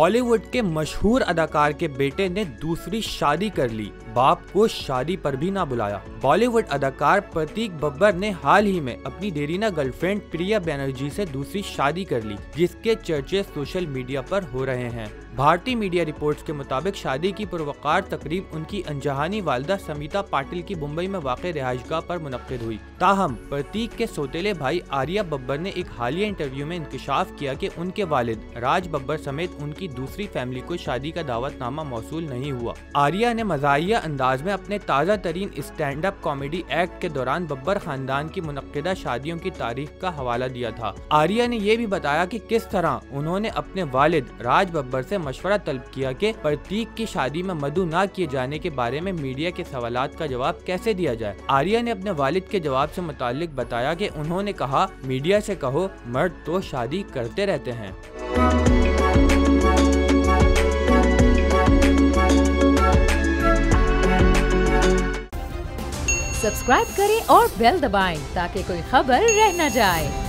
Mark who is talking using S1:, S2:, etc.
S1: बॉलीवुड के मशहूर अदाकार के बेटे ने दूसरी शादी कर ली, बाप को शादी पर भी ना बुलाया। बॉलीवुड अदाकार प्रतीक बब्बर ने हाल ही में अपनी देरीना गर्लफ्रेंड प्रिया बनर्जी से दूसरी शादी कर ली, जिसके चर्चे सोशल मीडिया पर हो रहे हैं। भारतीय मीडिया रिपोर्ट्स के मुताबिक शादी की पुरवकार तकरीब उनकी अनजहानी वालिदा समिता पाटिल की मुंबई में वाक़ रिहाइशगाह पर मुनक्किद हुई। ताहम प्रतीक के सौतेले भाई आर्या बब्बर ने एक हालिया इंटरव्यू में इंकशाफ किया कि उनके वालिद राज बब्बर समेत उनकी दूसरी फैमिली को शादी का दावतनामा मौसूल नहीं हुआ। आर्या ने मज़ाहिया अंदाज में अपने ताज़ा तरीन स्टैंड अप कॉमेडी एक्ट के दौरान बब्बर खानदान की मुनक्किदा शादियों की तारीख का हवाला दिया था। आर्या ने यह भी बताया कि किस तरह उन्होंने अपने वालिद राज बब्बर से मशवरा तलब किया कि प्रतीक की शादी में मदु ना किए जाने के बारे में मीडिया के सवालात का जवाब कैसे दिया जाए। आर्या ने अपने वालिद के जवाब से मुताल्लिक बताया कि उन्होंने कहा, मीडिया से कहो मर्द तो शादी करते रहते हैं।
S2: सब्सक्राइब करें और बेल दबाएं ताकि कोई खबर रह न जाए।